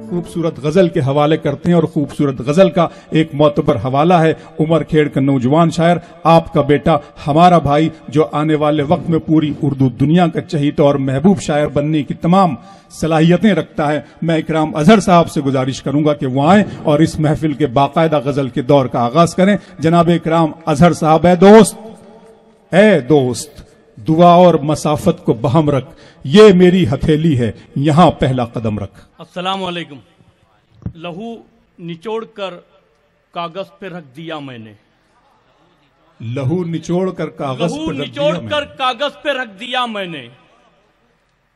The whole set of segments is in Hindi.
खूबसूरत गजल के हवाले करते हैं और खूबसूरत गजल का एक मोतबर हवाला है उमर खेड़ का नौजवान शायर, आपका बेटा हमारा भाई, जो आने वाले वक्त में पूरी उर्दू दुनिया का चहीता और महबूब शायर बनने की तमाम सलाहियतें रखता है। मैं इकराम अजहर साहब से गुजारिश करूंगा कि वो आए और इस महफिल के बाकायदा गजल के दौर का आगाज करें। जनाब इकराम अजहर साहब, ए दोस्त दुआ और मसाफत को बहम रख, ये मेरी हथेली है, यहां पहला कदम रख। अस्सलाम वालेकुम। लहू निचोड़ कर कागज पे रख दिया मैंने, लहू निचोड़ कर कागज पे रख दिया मैंने,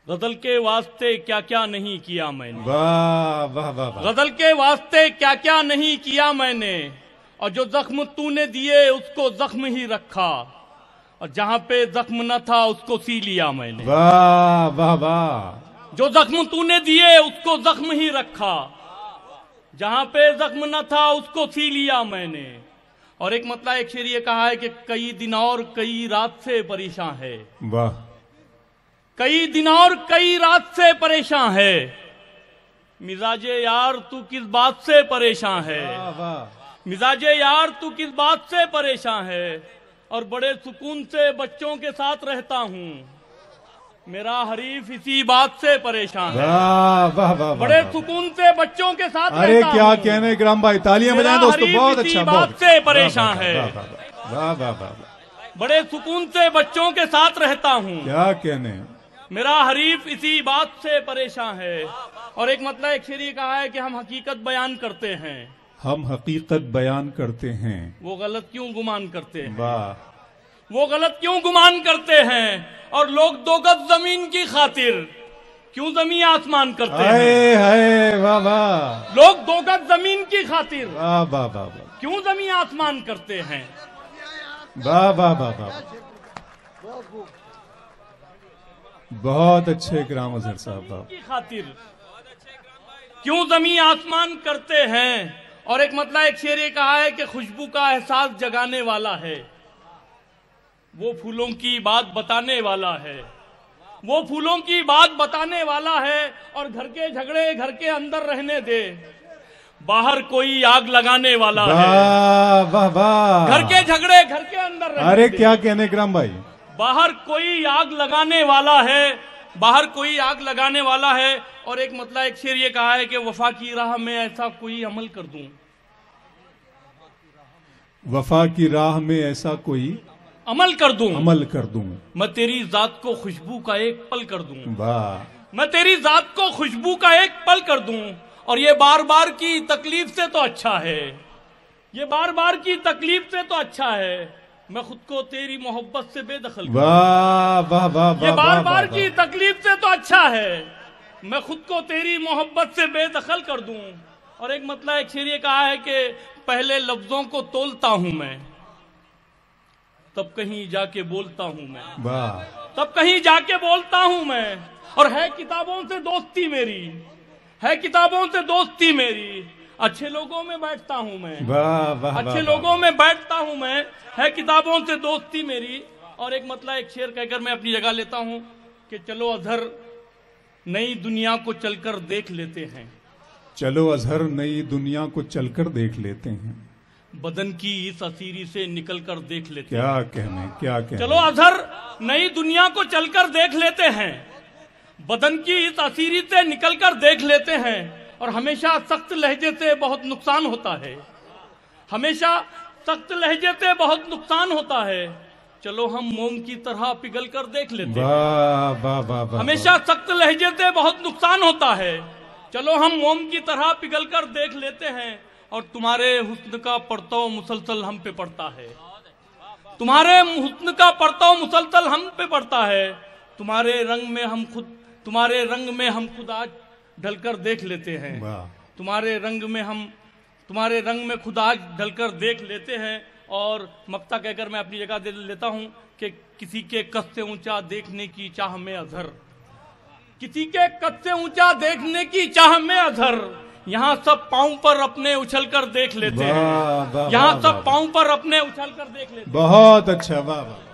गजल के वास्ते क्या क्या नहीं किया मैंने। वाह वाह वाह, गजल के वास्ते क्या क्या नहीं किया मैंने, और जो जख्म तूने दिए उसको जख्म ही रखा, और जहां पे जख्म न था उसको सी लिया मैंने। वाह वाह वाह, जो जख्म तूने दिए उसको जख्म ही रखा, जहां पे जख्म न था उसको सी लिया मैंने। और एक मतलब एक शेर ये कहा है कि कई दिन और कई रात से परेशान है। वाह, कई दिन और कई रात से परेशान है, मिजाजे यार तू किस बात से परेशान है। मिजाजे यार तू किस बात से परेशान है, और बड़े सुकून से बच्चों के साथ रहता हूँ, मेरा हरीफ इसी बात से परेशान है। वाह वाह वाह, बड़े सुकून से बच्चों के साथ रहता हूँ। अरे क्या कहने इकराम भाई, तालियां बजाएं दोस्तों, बहुत अच्छा। बात से परेशान है, वाह वाह वाह, बड़े सुकून से बच्चों के साथ रहता हूँ, क्या कहने, मेरा हरीफ इसी बात से परेशान है। और एक मतलब एक शेर ये कहा है कि हम हकीकत बयान करते हैं, हम हकीकत बयान करते हैं, वो गलत क्यों गुमान करते हैं। वाह, वो गलत क्यों गुमान करते हैं, और लोग दो गज जमीन की खातिर क्यों जमीन आसमान करते हैं। हाय वाह वाह, लोग दो गज जमीन की खातिर वाह वाह वाह, क्यों जमीन आसमान करते हैं। वाह वाह वाह वाह, बहुत अच्छे इकराम अजहर साहब की खातिर क्यों जमीन आसमान करते हैं। और एक मतलब एक शेर ये कहा है कि खुशबू का एहसास जगाने वाला है, वो फूलों की बात बताने वाला है, वो फूलों की बात बताने वाला है, और घर के झगड़े घर के अंदर रहने दे, बाहर कोई आग लगाने वाला है। वाह वाह, घर के झगड़े घर के अंदर रहने अरे दे, क्या कहने इकराम भाई, बाहर कोई आग लगाने वाला है, बाहर कोई आग लगाने वाला है। और एक मतलब एक शेर ये कहा है कि वफा की राह में ऐसा कोई अमल कर दूं, वफा की राह में ऐसा कोई अमल कर दूं, मैं तेरी जात को खुशबू का एक पल कर दूं। वाह, मैं तेरी जात को खुशबू का एक पल कर दूं, और ये बार बार की तकलीफ से तो अच्छा है, ये बार बार की तकलीफ से तो अच्छा है, मैं खुद को तेरी मोहब्बत से बेदखल। वाह वाह वाह, ये बार बार की तकलीफ से तो अच्छा है, मैं खुद को तेरी मोहब्बत से बेदखल कर दूं। और एक मतलब एक शेर ये कहा है कि पहले लफ्जों को तोलता हूं मैं, तब कहीं जाके बोलता हूं मैं। वाह, तब कहीं जाके बोलता हूं मैं, और है किताबों से दोस्ती मेरी, है किताबों से दोस्ती मेरी, अच्छे लोगों में बैठता हूं मैं। वाह वाह, अच्छे लोगों में बैठता हूं मैं, है किताबों से दोस्ती मेरी। और एक मतलब एक शेर कहकर मैं अपनी जगह लेता हूं कि चलो अजहर नई दुनिया को चलकर देख लेते हैं, चलो अजहर नई दुनिया को चलकर देख लेते हैं, बदन की इस असीरी से निकलकर देख लेते हैं। क्या कहने, क्या कहने, चलो अजहर नई दुनिया को चलकर देख लेते हैं, बदन की इस असीरी से निकलकर देख लेते हैं। और हमेशा सख्त लहजे से बहुत नुकसान होता है, हमेशा सख्त लहजे से बहुत नुकसान होता है, चलो हम मोम की तरह पिघल कर देख लेते हैं। वाह वाह वाह, हमेशा सख्त लहजे से बहुत नुकसान होता है, चलो हम मोम की तरह पिघल कर देख लेते हैं। और तुम्हारे हुस्न का परताव मुसलसल हम पे पड़ता है, तुम्हारे हुस्न का परताव मुसलसल हम पे पड़ता है, तुम्हारे रंग में हम खुद आज ढलकर देख लेते हैं। तुम्हारे रंग में खुद आज ढलकर देख लेते हैं। और मक्ता कहकर मैं अपनी जगह दे लेता हूं कि किसी के कद से ऊंचा देखने की चाह में अजहर, किसी के कद से ऊंचा देखने की चाह में अजहर, यहाँ सब पांव पर अपने उछल कर देख लेते हैं, यहाँ सब पांव पर अपने उछल कर देख लेते हैं। बहुत अच्छा, वाह वाह।